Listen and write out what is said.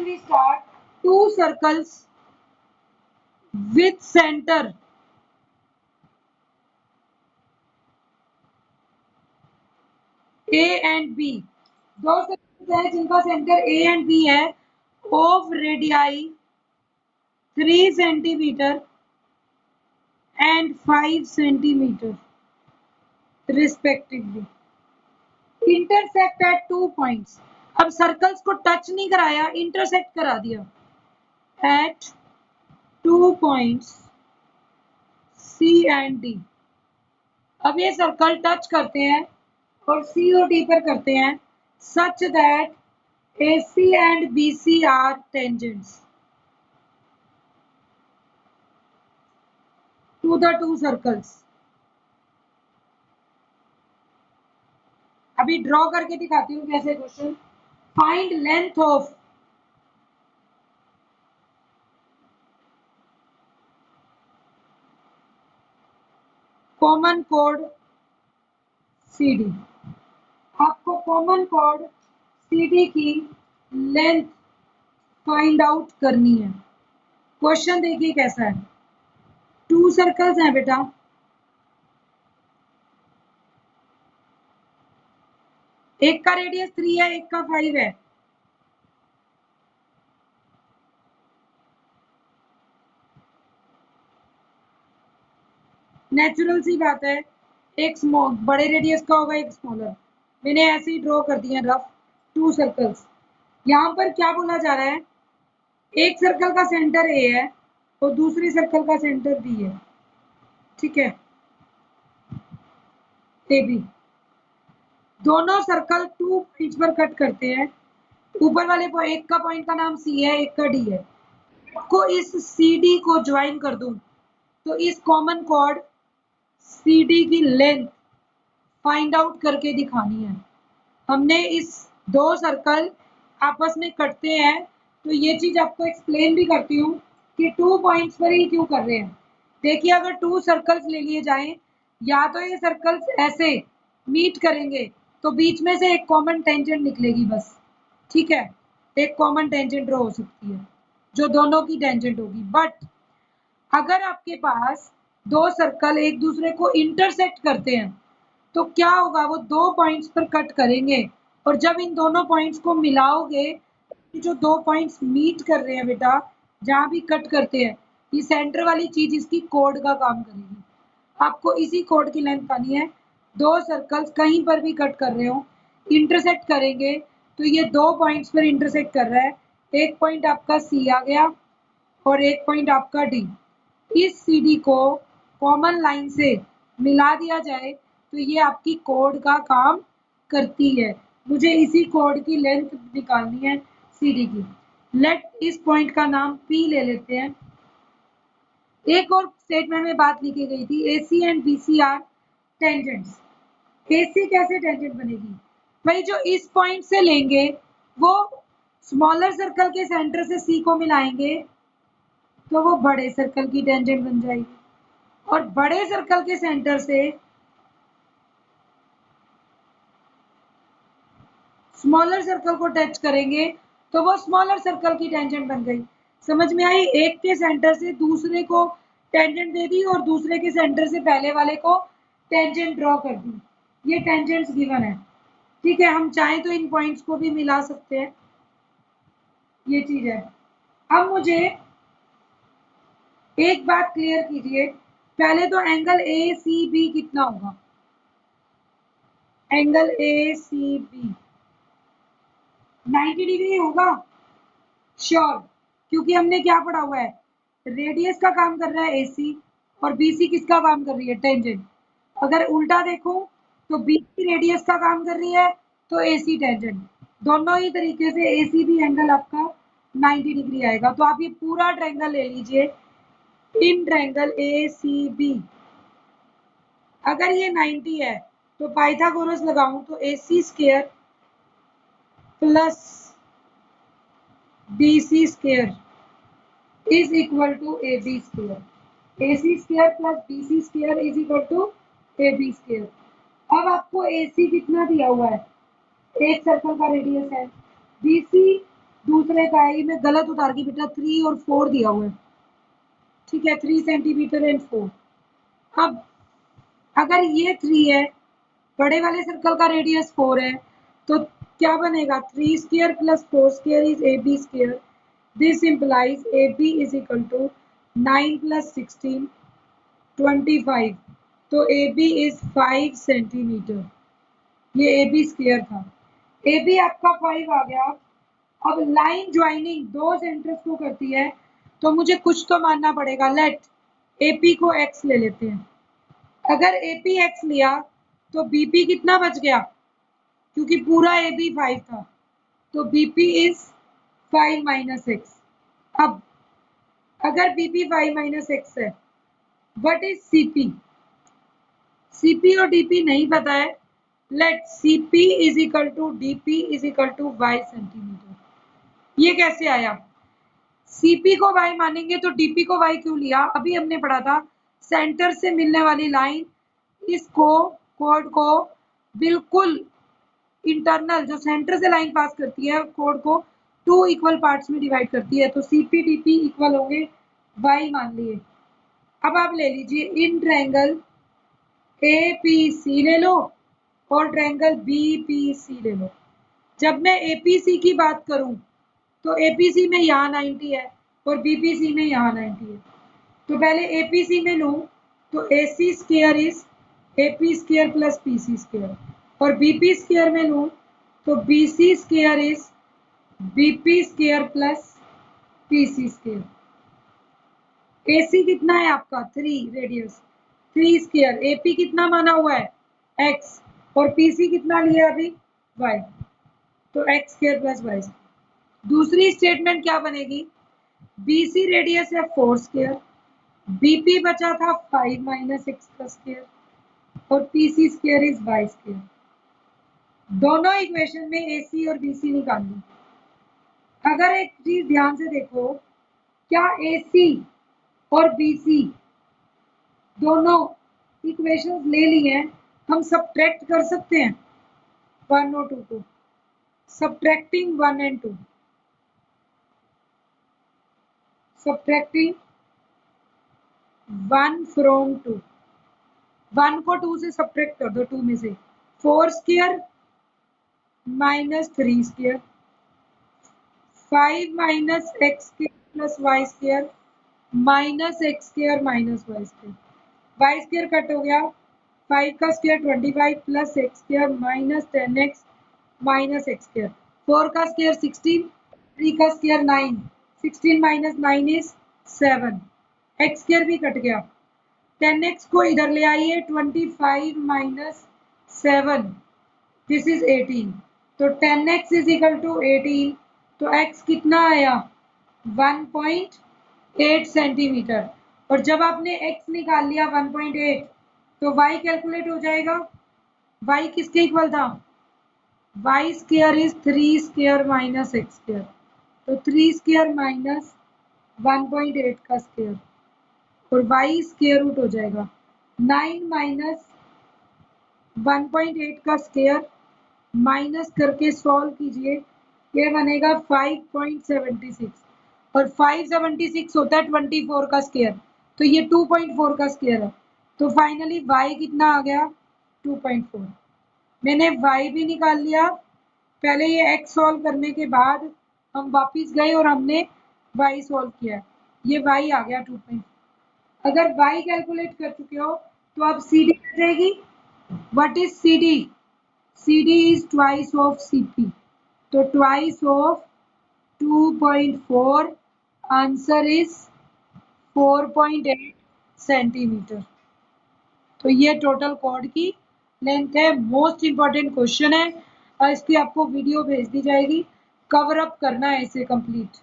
we start two circles with center A and B. दो circles हैं जिनका centre A and B है of radii 3 centimeter and 5 centimeter respectively. Intersect at 2 points. अब circles को touch नहीं कराया, intersect करा दिया at 2 points C and D. अब ये सर्कल टच करते हैं और C और D पर करते हैं such that AC and BC are tangents to the two circles. अभी ड्रॉ करके दिखाती हूँ कैसे question. Find length of common code CD. आपको कॉमन कोड CD की लेंथ फाइंड आउट करनी है. क्वेश्चन देखिए कैसा है. टू सर्कल्स हैं बेटा. एक का रेडियस 3 है, एक का 5 है. नेचुरल सी बात है, एक स्मॉल बड़े रेडियस का होगा, एक स्मॉलर. मैंने ऐसे ही ड्रॉ कर दिया रफ टू सर्कल्स. यहाँ पर क्या बोला जा रहा है, एक सर्कल का सेंटर ए है और दूसरी सर्कल का सेंटर बी है. ठीक है, ए बी. दोनों सर्कल 2 पॉइंट्स पर कट करते हैं. ऊपर वाले एक का पॉइंट का नाम सी है, एक का डी है. आपको इस सी डी को ज्वाइन कर दूं तो इस कॉमन कॉर्ड सी डी की लेंथ फाइंड आउट करके दिखानी है. हमने इस दो सर्कल आपस में कटते हैं तो ये चीज आपको एक्सप्लेन भी करती हूँ कि 2 पॉइंट्स पर ही क्यों कर रहे हैं. देखिए, अगर 2 सर्कल्स ले लिए जाएं, या तो ये सर्कल्स ऐसे मीट करेंगे तो बीच में से एक कॉमन टेंजेंट निकलेगी बस. ठीक है, एक कॉमन टेंजेंट ड्रॉ हो सकती है जो दोनों की टेंजेंट होगी. बट अगर आपके पास दो सर्कल एक दूसरे को इंटरसेक्ट करते हैं तो क्या होगा, वो 2 पॉइंट्स पर कट करेंगे और जब इन दोनों पॉइंट्स को मिलाओगे, जो 2 पॉइंट्स मीट कर रहे हैं बेटा, जहां भी कट करते हैं, ये सेंटर वाली चीज इसकी कोड का काम करेगी. आपको इसी कोड की लेंथ पानी है. दो सर्कल्स कहीं पर भी कट कर रहे हो, इंटरसेक्ट करेंगे तो ये 2 पॉइंट्स पर इंटरसेक्ट कर रहा है. एक पॉइंट आपका सी आ गया और एक पॉइंट आपका डी. इस सी डी को कॉमन लाइन से मिला दिया जाए तो ये आपकी कोड का काम करती है. मुझे इसी कोड की लेंथ निकालनी है सी डी की. लेट इस पॉइंट का नाम P ले लेते हैं. एक और स्टेटमेंट में बात लिखी गई थी, AC and BC are tangents. AC कैसे टेंजेंट बनेगी भाई, जो इस पॉइंट से लेंगे वो स्मॉलर सर्कल के सेंटर से C को मिलाएंगे तो वो बड़े सर्कल की टेंजेंट बन जाएगी, और बड़े सर्कल के सेंटर से स्मॉलर सर्कल को टच करेंगे तो वो स्मॉलर सर्कल की टेंजेंट बन गई. समझ में आई. एक के सेंटर से दूसरे को टेंजेंट दे दी और दूसरे के सेंटर से पहले वाले को टेंजेंट ड्रॉ कर दी. ये टेंजेंट्स गिवन है. ठीक है, हम चाहें तो इन पॉइंट्स को भी मिला सकते हैं. ये चीज है. अब मुझे एक बात क्लियर कीजिए, पहले तो एंगल ACB कितना होगा. एंगल ACB 90 डिग्री होगा श्योर, क्योंकि हमने क्या पढ़ा हुआ है, रेडियस का काम कर रहा है AC और BC किसका काम कर रही है, टेंजेंट. अगर उल्टा देखो तो BC रेडियस का काम कर रही है तो AC टेंजेंट. दोनों ही तरीके से ACB एंगल आपका 90 डिग्री आएगा. तो आप ये पूरा ट्रायंगल ले लीजिए, इन ट्रायंगल ACB. अगर ये 90 है तो पाइथागोरस लगाऊं तो AC square plus BC square is equal to AB square. AC square plus BC square is equal to AB square. अब आपको AC कितना दिया हुआ है, एक सर्कल का रेडियस है. BC दूसरे का है, ये मैं गलत उतार गई बेटा, 3 और 4 दिया हुआ है, ठीक है, 3 सेंटीमीटर एंड 4। अब अगर ये 3 है, बड़े वाले सर्कल का रेडियस 4 है, तो क्या बनेगा, 3 square plus 4 square is AB square. This implies AB is equal to 9 plus 16 25। तो AB इज 5 सेंटीमीटर। ये AB स्क्वायर था, AB आपका 5 आ गया। अब लाइन ज्वाइनिंग दो सेंटर्स को करती है, तो मुझे कुछ तो मानना पड़ेगा। लेट AP को X ले लेते हैं। अगर AP X लिया तो BP कितना बच गया, क्योंकि पूरा AB 5 था, तो BP इज 5 माइनस एक्स। अब अगर BP 5 माइनस एक्स है, व्हाट इज CP? CP और DP नहीं पता है। Let CP is equal to DP is equal to y centimetre. ये कैसे आया? CP को y मानेंगे तो DP को y क्यों लिया? अभी हमने पढ़ा था, सेंटर से मिलने वाली लाइन इसको कोड को बिल्कुल इंटरनल, जो सेंटर से लाइन पास करती है, कोड को 2 इक्वल पार्ट्स में डिवाइड करती है। तो CP DP इक्वल होंगे y मान लिए। अब आप ले लीजिए इन ट्रायंगल APC ले लो और ट्रायंगल BPC ले लो। जब मैं APC की बात करूं तो APC में यहाँ 90 है और BPC में यहाँ 90 है। तो पहले APC में लूँ तो AC square is AP square plus PC square, और BP स्क्वायर में लूँ तो BC square is BP square plus PC square. AC कितना है आपका 3 रेडियस, 3 स्क्वायर। AP कितना माना हुआ है X, और PC कितना लिया अभी Y, तो X स्क्वायर प्लस Y। दूसरी स्टेटमेंट क्या बनेगी, BC रेडियस है 4 स्क्वायर, BP बचा था 5 माइनस एक्स का स्क्वायर, और PC square is Y square. दोनों इक्वेशन में AC और BC निकाल ली। अगर एक चीज ध्यान से देखो, क्या AC और BC दोनों इक्वेशंस ले ली हैं, हम सब्ट्रैक्ट कर सकते हैं 1 और 2 को। Subtracting 1 and 2, subtracting 1 from 2। 1 को 2 से सब्ट्रैक्ट कर दो, 2 में से 4 square minus 3 square, 5 minus x square plus y square minus x square minus y square. Y square cut हो गया, 5 का square 25 plus x square minus 10x minus x square, 4 का स्क्वायर 16, 3 का square 9, 16 minus 9 is 7, x square भी cut गया। 10x को इधर ले आइए, 25 माइनस 7, दिस इज 18, तो 10x इज इक्वल टू 18। तो x कितना आया 1.8 सेंटीमीटर, और जब आपने x निकाल लिया 1.8 तो y कैलकुलेट हो जाएगा। y किसके इक्वल था, y square is 3 square minus x square, तो 3 स्क्वायर माइनस 1.8 का स्क्वायर, और y स्क्वायर रूट हो जाएगा 9 माइनस 1.8 का स्क्वायर, माइनस करके सॉल्व कीजिए, ये बनेगा 5.76, और 576 होता है 24 का स्क्वायर, तो ये 2.4 का स्क्वायर है। तो फाइनली y कितना आ गया 2.4। मैंने y भी निकाल लिया। पहले ये x सॉल्व करने के बाद हम वापस गए और हमने y सॉल्व किया, ये y आ गया 2.4। अगर y कैलकुलेट कर चुके हो तो अब CD आ जाएगी। What is CD? CD is twice of CP, तो twice of 2.4, answer is 4.8 centimetre. तो ये टोटल कॉर्ड की लेंथ है। मोस्ट इंपॉर्टेंट क्वेश्चन है और इसकी आपको वीडियो भेज दी जाएगी, कवर अप करना है इसे कंप्लीट।